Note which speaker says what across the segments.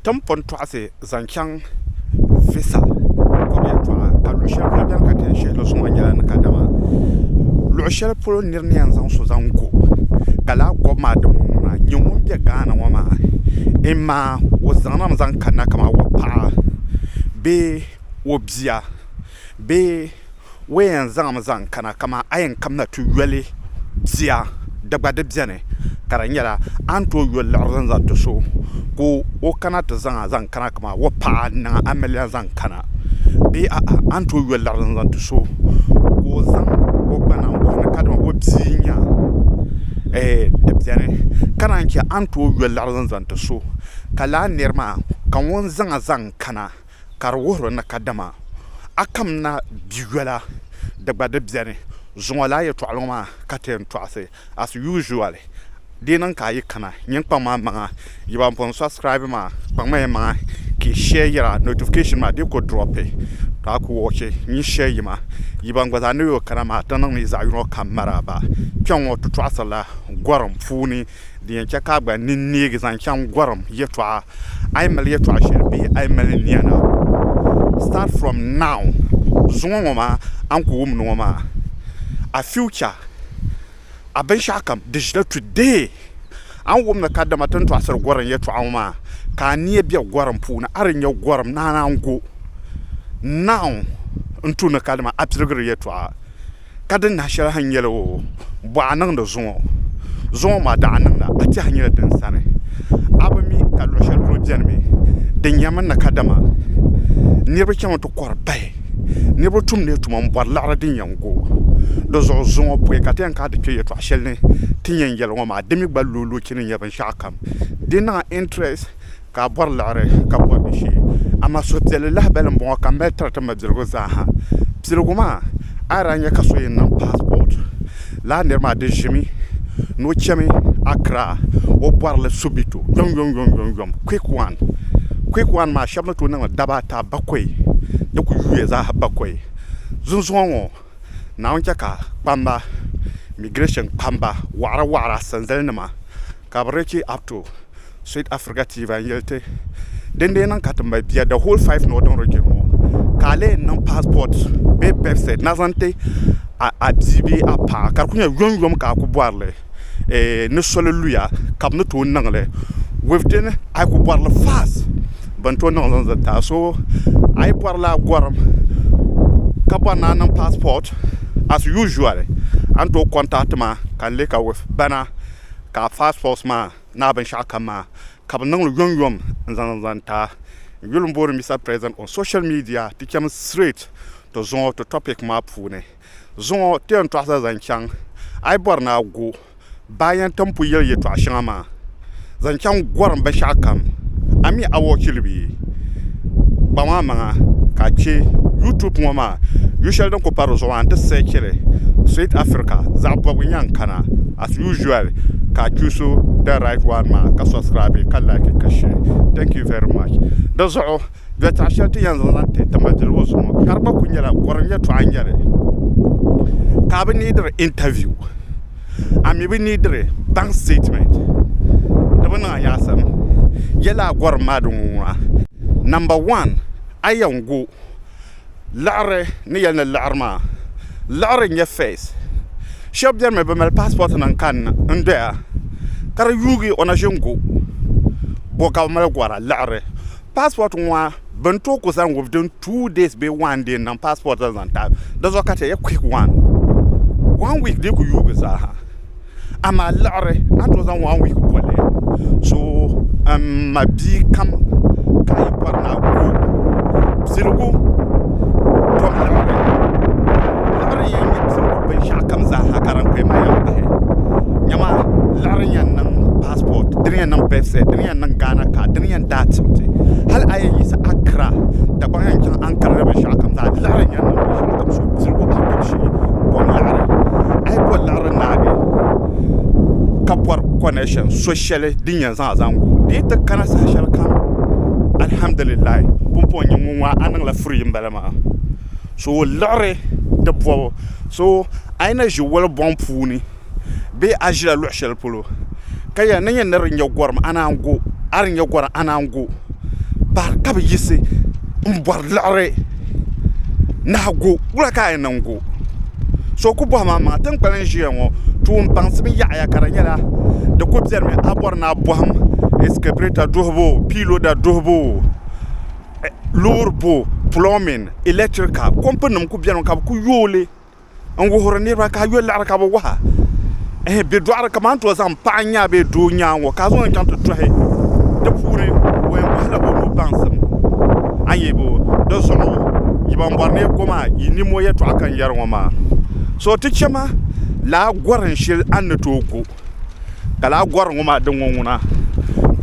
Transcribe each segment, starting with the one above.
Speaker 1: tampon toase zanchang visa ko be toa ka lu shel ko ben ka te shel so ma nyala na kadama lu shel polo nirni an zan so zan ko kala ko ma dum na nyum be gana wa ma imma wo zanam zan kana kama wa pa be wo bia be wayan zan kana kama ayan kamna tu wele bia dagba de bia ne karanyala anto yol larzan za to so ko o kana ta zan kana kama wa pa na amelia zan kana be anto yol larzan za to so ko zan o bana o na kadma o bzinya de bziane kana anke anto yol larzan za to so kala nerma kan won zan kana karwo na kadama akam na biwala dagba de bziane zonwala ya to aloma katen to ase as usually dinan ka yi kana nyin kpama manga yiba pon subscribe ma kpama ma ki share ya notification ma de ko drop ta ku watch ni share yima yiba ngwaza ne yo kana ma tanan ni za yuro kamera ba kyan wo to asala gwaram funi diyan ka ka gba ni ni gi zan kyan gwaram ye to ai mal ye to share bi ai mal ni ana start from now zonwo ma an ku wum no ma a future abin shakam digital today an wumna kadama tan to asar goran ya to anma ka ni biya goran puna arin ya goran na ngo now untu na kadama apsirgir ya to kadan na shara hanyelo bo anan da zo ma da anan na ati hanyela dan sane abami kallo shar projet me dan yaman na kadama ni ba kyan to korbai ni ba tum ne tum bar lara din yango do zo boy katen ka de ke to shelne tinyen yel ma demi balulu kinin yaban shakam dina interest ka bor lare ka bor shi ama so telela belam bon ka metra ta mabzirgo zaha bzirgo ma aranya ka so yin passport la nder ma de jimi no chemi akra o bor le subito yom quick one ma shabna to na dabata bakwai da ku yuye za bakwai zunzuwan na wanke ka pamba migration pamba wara sanzalnama ka bareki up to South Africa TV yelte dende nan katamba biya the whole 5 northern region kale nan passport be website nazante a bibi a pa ka kunya yom ka ku boarle ne soleluya kam no to nangle wefden ay ku boarle fast banto nan zanta so ay boarla goram ka bana nan passport as usual anto contact ma kan leka with bana ka passport ma na ban shaka ma ka ban yom zanta yulum bor Mr. President on social media to come straight to zone to topic ma pune zone te on trasa zanchang ai bor na go bayan tampu yel ye to ashama zanchang goran ba shakam ami awo kilbi ba ma ka che YouTube ma usual don ko paro so ante sekere South Africa zabwa winyan kana as usual ka chuso the right one ma ka subscribe ka like ka share thank you very much dozo da tashati yanzu nante tamajir wozo karba kunyala goranya to anyare ka bi need interview ami bi need bank statement da bana ya sam yala gor madunwa number 1 ayango lare ni yalna larma lare nya face shop der me be mal passport nan kan ndea kar yugi ona jengo boka mal gwara lare passport wa bento ko san within 2 days be 1 day nan passport zan ta da zo kata ya quick 1 week de ku yugi sa ha ama lare ato zan 1 week bole so ma bi kam kai parna ko sirugo lare yen sirugo ben shakam za ha karan pe ma ya nyama lare yan nan passport diriyan nan pese diriyan nan gana ka diriyan dat hal ayi sa akra da ban yan an karra ben shakam za lare yan nan shakam so sirugo akam shi bon lare ai bon lare nage kapwar connection social dinyan za zango de ta kana sa shalkam alhamdulillah pompo nyumwa anan la free mbalama so lare de bo so aina jwal bon puni be ajira lo shel polo kaya nanya nar nya gorm anango ar nya gor anango par ka bi yisi mbor lare na go wala ka nan go so ku bo ma tan kpalan jiya ngo tum bansi bi ya karanyala de ko bzer me abor na boham escabreta dohbo pilo da dohbo lurbo plumbing electrical kompanum ku biano ka ku yole an go horani ba ka yole ar ka bo wa be doar ka man to zam pa nya be do nya ngo ka zo kan to trahe de pure we mbala bo no bansam ayebo do so yiban borne koma yini moye to akan yar ngoma so tichema la gwaran shil an to go kala gwar ngoma de ngona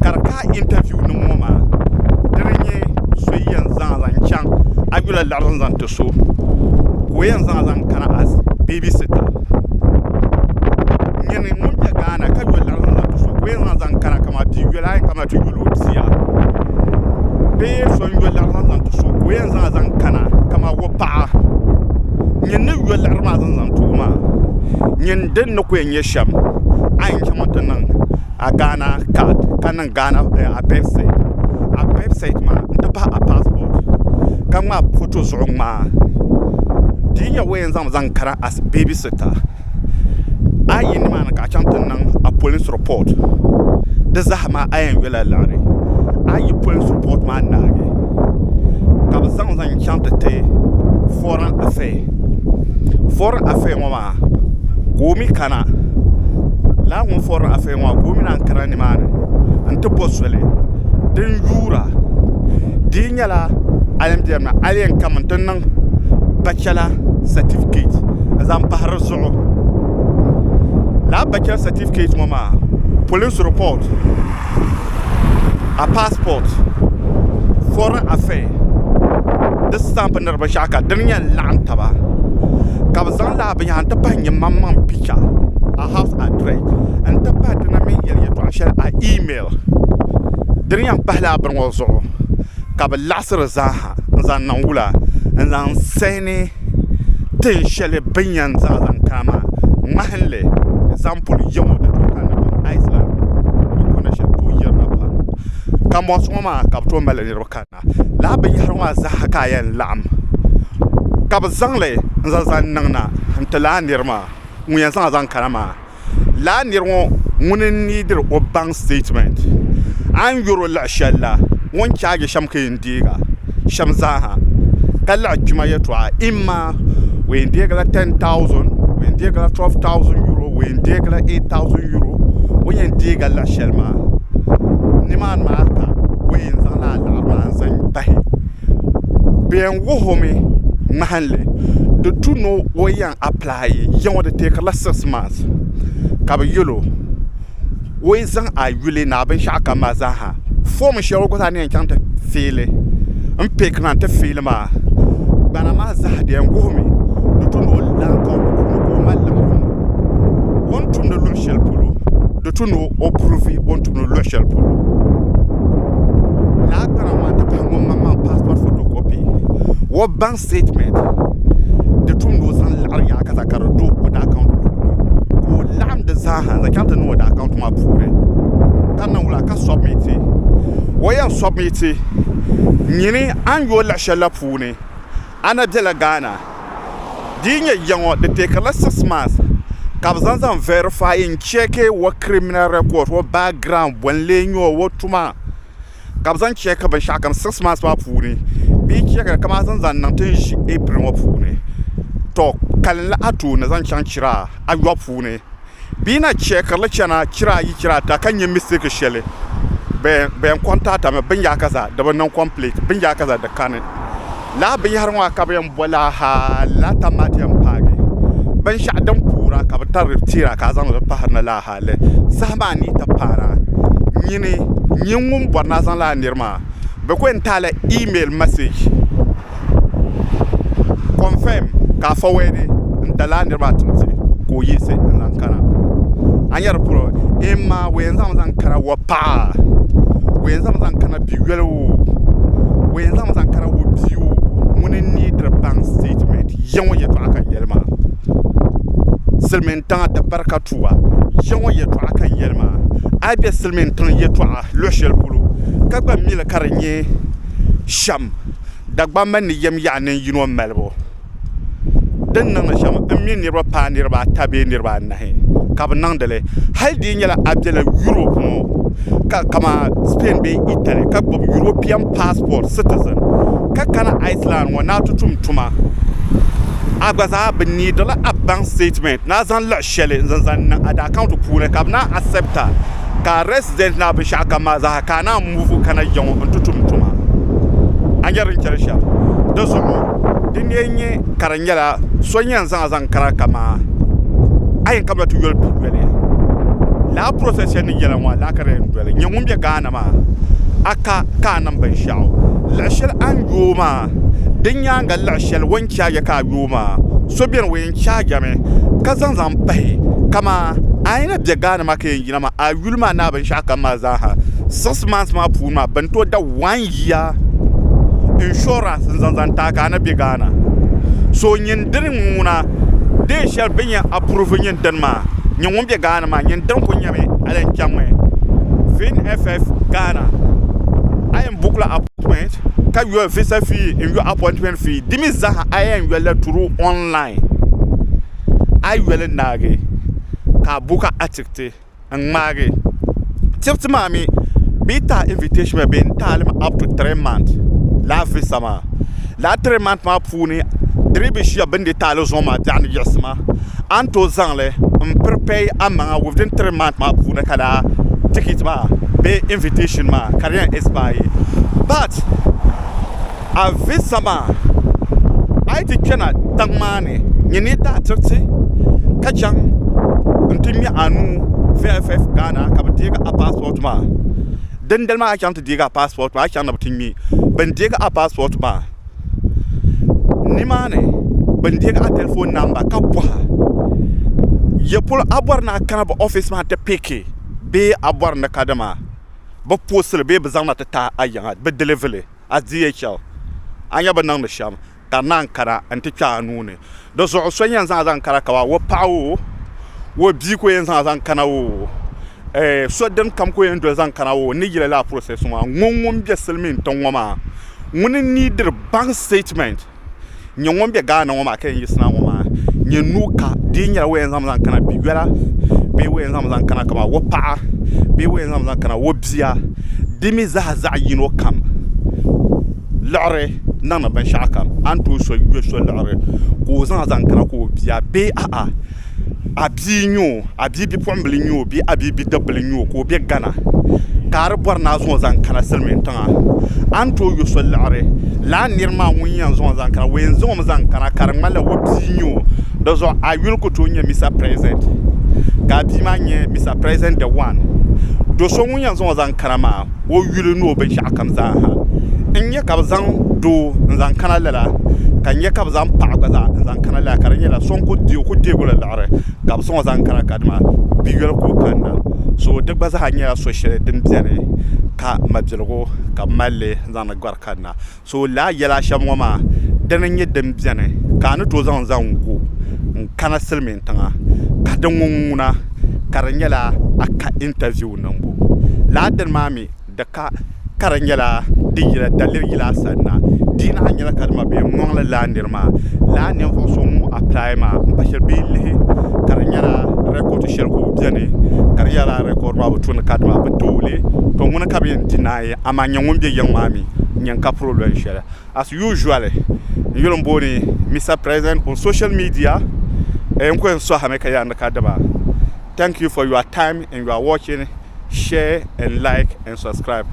Speaker 1: karka interview no ngoma drenye so yan zan chan agula laran zan to so ko yan zan kana as babysitter nyene mun ya gana ka yo laran zan to so ko yan zan kana kama biwela kama to yulo tsiya be so yo laran zan to so ko yan zan kana kama wopa nyene yo laran zan to ma nyen den no ko yen sham ayin chamata nan a Ghana card kanan Ghana a website ma ndapa a passport kan ma photo zong ma dinya wayan zan kara as babysitter ayin ma na ka chamata nan a police report da zahma ayin wala lare ayi police report ma nage ka zan chamata te foreign affair ma gomi kana la won for affaire moi gomi nan karani mane ante bosole den jura dinyala alam diamna alien kamantan nan bachelor certificate azam bahar zulo la bachelor certificate mama police report a passport foreign affair de stamp nder bashaka dinya lantaba kabzan la bi han tapanya mamman picture a house address and the pattern of me to share a email. Dirian Pala Bronzo Cab Lasser Zaha, Zanangula, and then Sene Tin Shelly Binyan Zazan Kama, Mahanle, example young the Iceland, the connection to Yernapan. Camos Mama Capto Melody Rocana, Labin Harma Zahaka and Lam Cabazangle, Zazan Nana, and Telan Nirma. Zan Karama. La Nirmo, one neither or bank statement. I'm your la shella, one charge Shamke in Diga, Shamzaha, Kala Jumayatwa, Imma, when Diga 10,000, when Diga 12,000 euro, when Diga 8,000 euro, when Diga la Shelma. Niman Maka, when Zala Larman Bahi. Being Wohome, Mahanle. The two know what young apply, young to take a 6 months. Caballero, ways I really nabe shaka mazaha. Former show got an encounter feeling, and pick on the film. Banama Zahdi and Gomi, the two know Lanko, one to the Lushel Pulu, the two know Oprufi, one to the Lushel Pulu. Lakanama, the Pangoma passport photocopy. What bank statement? The two knows and Lariaka do what account who lamb the Zahan, I can't know what account my poor. Canna submit. Why am submit? Nini and your Lashella Pune, Anna Delagana. Dinya young the take a 6 months. Kabzan verifying check what criminal record, what background, when laying your what to ma. Kabzan check up a shakam 6 months for Pune. Be check a Kamazans and nothing April of Pune. Talk kalala atu na zan chan chira a yopune bina check la chana chira yi chira ta kanye mistake shele be contact me bin ya kaza da ban complete bin ya kaza da kanin la bin har wa ka ben bola ha la tamati am page ban sha dan pura ka tar tira ka zan da fahar na la hale samani ta para nyine nyingum borna zan la nirma be ko entala email message confirm ka fawede ndalande batati ko yise nankara anyar pro emma wenzam zankara wapa wenzam zankara biwelo wenzam zankara wobiu mun need bank statement yawo yeto aka yelma selmentan ta barkatuwa yawo yeto aka yelma abe selmentan yeto a loshel pulu kagba mila karanye sham dagbamba ni yem ya ne yino melbo den nan sham ammi ni ba pa ni ba tabe ni ba nahi ka ban dele hal di nyala abdela Europe mo kama Spain be Italy ka bob European passport citizen ka kana Iceland wa na tutum tuma agbaza bni dola a bank statement na zan la shele zan na ada account pule ka na accepta ka resident na bi shaka ma za kana move kana yon tutum tuma anjarin chersha do so dinyenye karanyala sonyan zan kara kama ayin kamla tu yol pule la procession ni yela wa la kare ndwele nyangum be gana ma aka kana ban shaw la shel an yoma dinya ga la shel wancha ya ka yoma so bien wen cha game ka zan pai kama aina be gana ma ke yina ma a yulma na ban shaka ma za ha 6 months ma pu ma ban to da 1 year insurance zan ta kana be gana so nyin dirin muna de shel binya approve nyin dan ma nyongom be Ghana ma nyen dan ko nyame alen chamwe FF Ghana I am bookla appointment ka your visa fee and your appointment fee dimi zaha I am wele through online I wele nage ka buka atikte ngmage tipti mami bita invitation me ben talim up to 3 months la visa ma la 3 months ma puni dribishia bende talo zoma dan yasma anto zangle prepare amanga within 3 months ma puna kala ticket ma be invitation ma carrière expire but a visa ma I ti kena tangmane nyini da tsi kachang ntimi anu VFF Ghana ka bdiga a passport ma dendel ma kan diga passport ma kan btimi ben diga a passport ma ni mane ben diga a telephone number ka bwa yepul abwar na kana ba office ma te peke be abwar na kadama ba postle be bazama ta ayanga be delivery a DHL anya ba nan sham kanan kara anti kanu ne do so yan zan kara kawa wo pawo wo bi ko yan zan kana wo so den kam ko yan do zan kana wo ni gile la process ma ngongom be selmin ton wama mun ni dir bank statement nyongom be Ghana wama kan yisna wama nyenuka dinya we zan kana bigwara be we zan kana kama wo pa be we zan kana wo bia dimi za yino kam lare nana ban shaka antu so lare ko zan kana ko bia be abi nyo abi bi pombli nyo bi abi bi double nyo ko be Ghana kar borna zo zan kana selmen tanga antu yo so lare la nirma wunyan zo zan kana wen zo zan kana kar mala wo bi nyo do zo ayul ko to nya Mr. President ka bi ma nya Mr. President the one do so wunyan zo zan kana ma wo yulu no ban shaka za ha inye kabzan do zan kana lala kanye kabzan pagaza zan kana la karanye la sonko dio ko dego la lare kabson zan kana kadma bigel ko kanna so de baza hanya so shere din biane ka mabjelgo ka malle zan gwar kanna so la yala shamwama dananye din biane kanu to zan ko kana silmin tanga ka danguna karanye la aka interview nambo la dan mami da ka karanyala dijira dalir yila sanna dina anyala kadma be ngongla landirma la ne fo so mu apply ma bashir billahi karanyala record sherko biane karyala record ma butun kadma batole to ngona kabien dinaye amanya ngombe yangmami nyanka problem shela as usual yolom boni Mr. President on social media enko so hameka yanda kadaba. Thank you for your time and you are watching. Share and like and subscribe.